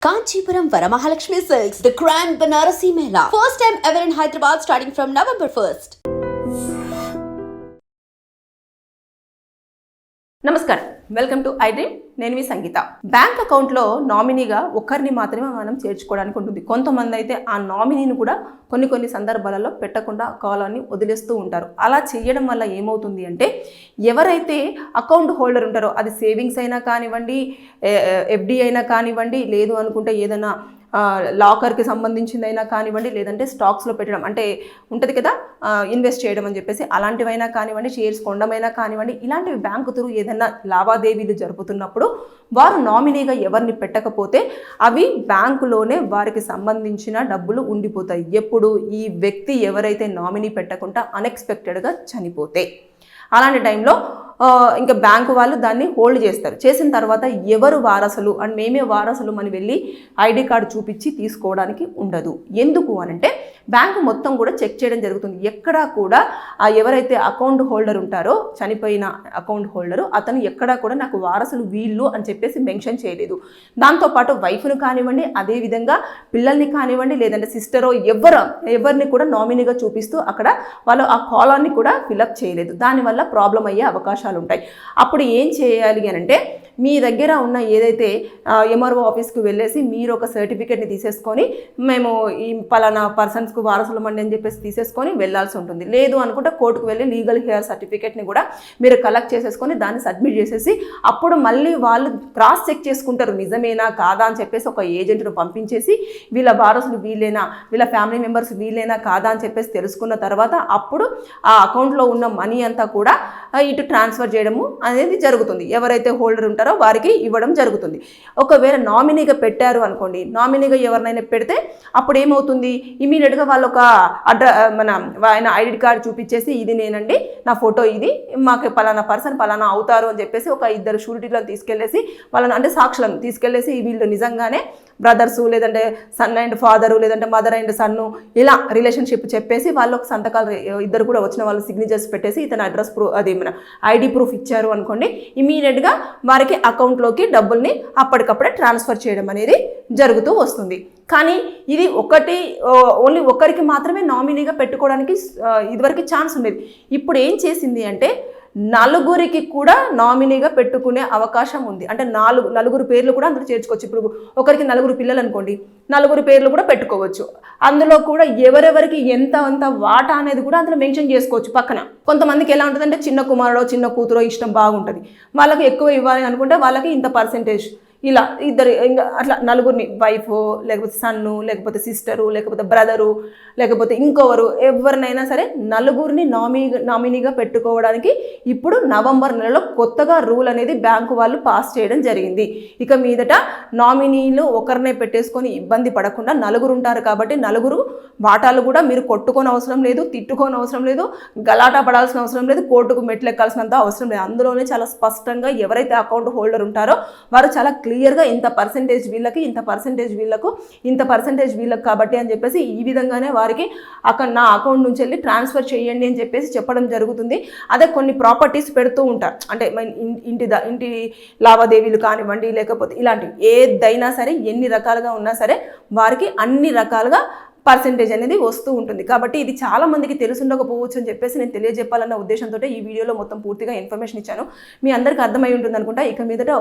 Kanchipuram Varamahalakshmi Silks, the Grand Banarasi Mela. First time ever in Hyderabad starting from November 1st. నమస్కారం, welcome to iDream. నేను మీ సంగీత. Bank అకౌంట్లో నామినీగా ఒక్కరిని మాత్రమే మనం చేర్చుకోవడానికి ఉంటుంది. కొంతమంది అయితే ఆ నామినీని కూడా కొన్ని సందర్భాలలో పెట్టకుండా కాలాన్ని వదిలేస్తూ ఉంటారు. అలా చేయడం వల్ల ఏమవుతుంది అంటే, ఎవరైతే అకౌంట్ హోల్డర్ ఉంటారో, అది సేవింగ్స్ అయినా కానివ్వండి, ఎఫ్డి అయినా కానివ్వండి, లేదు అనుకుంటే ఏదైనా లాకర్కి సంబంధించిందైనా కానివ్వండి, లేదంటే స్టాక్స్లో పెట్టడం అంటే ఉంటుంది కదా, ఇన్వెస్ట్ చేయడం అని చెప్పేసి, అలాంటివైనా కానివ్వండి, షేర్స్ కొనడమైనా కానివ్వండి, ఇలాంటివి బ్యాంకు త్రూ ఏదైనా లావాదేవీలు జరుపుతున్నప్పుడు వారు నామినీగా ఎవరిని పెట్టకపోతే అవి బ్యాంకులోనే వారికి సంబంధించిన డబ్బులు ఉండిపోతాయి. ఎప్పుడు ఈ వ్యక్తి ఎవరైతే నామినీ పెట్టకుండా అన్ఎక్స్పెక్టెడ్గా చనిపోతే, అలాంటి టైంలో ఇంకా బ్యాంకు వాళ్ళు దాన్ని హోల్డ్ చేస్తారు. చేసిన తర్వాత ఎవరు వారసులు అండ్ మేమే వారసులు అని వెళ్ళి ఐడి కార్డు చూపించి తీసుకోవడానికి ఉండదు. ఎందుకు అనంటే, బ్యాంకు మొత్తం కూడా చెక్ చేయడం జరుగుతుంది. ఎక్కడా కూడా ఎవరైతే అకౌంట్ హోల్డర్ ఉంటారో, చనిపోయిన అకౌంట్ హోల్డరు, అతను ఎక్కడా కూడా నాకు వారసులు వీళ్ళు అని చెప్పేసి మెన్షన్ చేయలేదు. దాంతోపాటు వైఫ్ను కానివ్వండి, అదేవిధంగా పిల్లల్ని కానివ్వండి, లేదంటే సిస్టరో ఎవరిని కూడా నామినీగా చూపిస్తూ అక్కడ వాళ్ళు ఆ కాలాన్ని కూడా ఫిలప్ చేయలేదు. దానివల్ల ప్రాబ్లం అయ్యే అవకాశాలు ఉంటాయి. అప్పుడు ఏం చేయాలి అని అంటే, మీ దగ్గర ఉన్న ఏదైతే ఎంఆర్ఓ ఆఫీస్కి వెళ్ళేసి మీరు ఒక సర్టిఫికేట్ని తీసేసుకొని, మేము ఈ పలానా పర్సన్స్కు వారసులు మండి అని చెప్పేసి తీసేసుకొని వెళ్ళాల్సి ఉంటుంది. లేదు అనుకుంటే కోర్టుకు వెళ్ళి లీగల్ హెయిర్ సర్టిఫికేట్ని కూడా మీరు కలెక్ట్ చేసేసుకొని దాన్ని సబ్మిట్ చేసేసి, అప్పుడు మళ్ళీ వాళ్ళు క్రాస్ చెక్ చేసుకుంటారు నిజమేనా కాదా అని చెప్పేసి ఒక ఏజెంట్ను పంపించేసి, వీళ్ళ వారసులు వీళ్ళేనా, వీళ్ళ ఫ్యామిలీ మెంబర్స్ వీళ్ళేనా కాదా అని చెప్పేసి తెలుసుకున్న తర్వాత అప్పుడు ఆ అకౌంట్లో ఉన్న మనీ అంతా కూడా ఇటు ట్రాన్స్ఫర్ చేయడము అనేది జరుగుతుంది. ఎవరైతే హోల్డర్ ఉంటారో వారికి ఇవ్వడం జరుగుతుంది. ఒకవేళ నామినీగా పెట్టారు అనుకోండి, నామినీగా ఎవరినైనా పెడితే అప్పుడు ఏమవుతుంది, ఇమీడియట్గా వాళ్ళు ఒక ఆయన ఐడి కార్డు చూపించేసి, ఇది నేనండి, నా ఫోటో ఇది, మాకు పలానా పర్సన్ పలానా అవుతారు అని చెప్పేసి ఒక ఇద్దరు షూరిటీలను తీసుకెళ్లేసి, వాళ్ళని అంటే సాక్షులను తీసుకెళ్లేసి, వీళ్ళు నిజంగానే బ్రదర్సు, లేదంటే సన్ అండ్ ఫాదరు, లేదంటే మదర్ అండ్ సన్ను, ఇలా రిలేషన్షిప్ చెప్పేసి వాళ్ళు ఒక సంతకాలు ఇద్దరు కూడా వచ్చిన వాళ్ళు సిగ్నేచర్స్ పెట్టేసి, ఇతను అడ్రస్ ప్రూఫ్, అది మన ఐడి ప్రూఫ్ ఇచ్చారు అనుకోండి, ఇమీడియట్గా వారికి అకౌంట్లోకి డబ్బుల్ని అప్పటికప్పుడే ట్రాన్స్ఫర్ చేయడం అనేది జరుగుతూ వస్తుంది. కానీ ఇది ఓన్లీ ఒకరికి మాత్రమే నామినీగా పెట్టుకోవడానికి ఇదివరకు ఛాన్స్ ఉండేది. ఇప్పుడు ఏం చేసింది అంటే, నలుగురికి కూడా నామినీగా పెట్టుకునే అవకాశం ఉంది. అంటే నలుగురు పేర్లు కూడా అందులో చేర్చుకోవచ్చు. ఇప్పుడు ఒకరికి 4 పిల్లలు అనుకోండి, 4 పేర్లు కూడా పెట్టుకోవచ్చు. అందులో కూడా ఎవరెవరికి ఎంత వాటా అనేది కూడా అందులో మెన్షన్ చేసుకోవచ్చు పక్కన. కొంతమందికి ఎలా ఉంటుందంటే, చిన్న కుమారుడో చిన్న కూతురో ఇష్టం బాగుంటుంది, వాళ్ళకి ఎక్కువ ఇవ్వాలి అనుకుంటే వాళ్ళకి ఇంత పర్సెంటేజ్, ఇలా ఇద్దరు ఇంకా అట్లా నలుగురిని, వైఫ్ లేకపోతే సన్ను, లేకపోతే సిస్టరు, లేకపోతే బ్రదరు, లేకపోతే ఇంకొవరు, ఎవరినైనా సరే నలుగురిని నామినీగా పెట్టుకోవడానికి ఇప్పుడు నవంబర్ నెలలో కొత్తగా రూల్ అనేది బ్యాంకు వాళ్ళు పాస్ చేయడం జరిగింది. ఇక మీదట నామినీలు ఒకరినే పెట్టేసుకొని ఇబ్బంది పడకుండా, నలుగురు ఉంటారు కాబట్టి నలుగురు వాటాలు కూడా మీరు కొట్టుకొని అవసరం లేదు, తిట్టుకొని అవసరం లేదు, గలాటా పడాల్సిన అవసరం లేదు, కోర్టుకు మెట్లెక్కాల్సినంత అవసరం లేదు. అందులోనే చాలా స్పష్టంగా ఎవరైతే అకౌంట్ హోల్డర్ ఉంటారో వారు చాలా క్లియర్గా ఇంత పర్సెంటేజ్ వీళ్ళకి, ఇంత పర్సెంటేజ్ వీళ్ళకు, ఇంత పర్సెంటేజ్ వీళ్ళకి కాబట్టి అని చెప్పేసి ఈ విధంగానే వారికి అక్కడ నా అకౌంట్ నుంచి వెళ్ళి ట్రాన్స్ఫర్ చేయండి అని చెప్పేసి చెప్పడం జరుగుతుంది. అదే కొన్ని ప్రాపర్టీస్ పెడుతూ ఉంటారు, అంటే ఇంటి లావాదేవీలు కానివ్వండి, లేకపోతే ఇలాంటివి ఏదైనా సరే, ఎన్ని రకాలుగా ఉన్నా సరే వారికి అన్ని రకాలుగా పర్సెంటేజ్ అనేది వస్తూ ఉంటుంది. కాబట్టి ఇది చాలా మందికి తెలుసుండకపోవచ్చు అని చెప్పేసి నేను తెలియజెప్పాలన్న ఉద్దేశంతో ఈ వీడియోలో మొత్తం పూర్తిగా ఇన్ఫర్మేషన్ ఇచ్చాను. మీ అందరికీ అర్థమై ఉంటుంది అనుకుంటా. ఇక మీదట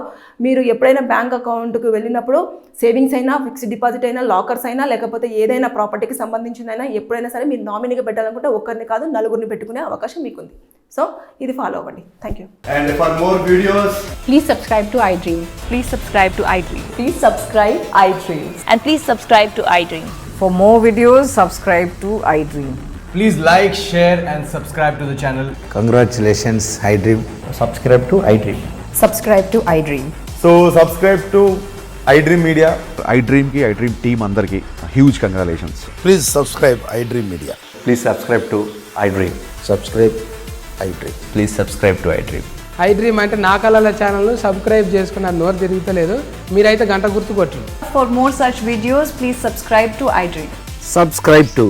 మీరు ఎప్పుడైనా బ్యాంక్ అకౌంట్కి వెళ్ళినప్పుడు, సేవింగ్స్ అయినా, ఫిక్స్డ్ డిపాజిట్ అయినా, లాకర్స్ అయినా, లేకపోతే ఏదైనా ప్రాపర్టీకి సంబంధించిందైనా, ఎప్పుడైనా సరే మీరు నామినీగా పెట్టాలనుకుంటే ఒకరిని కాదు 4గురిని పెట్టుకునే అవకాశం మీకుంది. సో ఇది ఫాలో అవ్వండి. Thank you. And for more videos, please subscribe to iDream. Please subscribe to iDream. Please subscribe iDream. And please subscribe to iDream. For more videos, subscribe to iDream. please like, share and subscribe to the channel. Congratulations, iDream. Subscribe to iDream. Subscribe to iDream. So subscribe to iDream Media. iDream team andarki huge congratulations. Please subscribe iDream Media. Please subscribe to iDream. Subscribe iDream. Please subscribe to iDream. iDream అంటే నా కళల ఛానల్ను subscribe చేసుకున్న నోరు తిరుగుతలేదు, మీరైతే గంట గుర్తు కొట్టండి. For more such videos, please subscribe to iDream. Subscribe to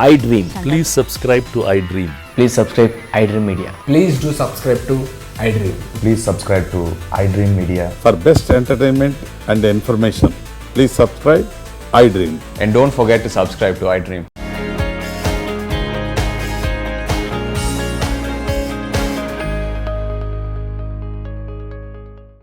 iDream. Please subscribe to iDream. Please subscribe iDream Media. Please do subscribe to iDream. Please subscribe to iDream Media. For best entertainment and information, Please subscribe iDream. And don't forget to subscribe to iDream.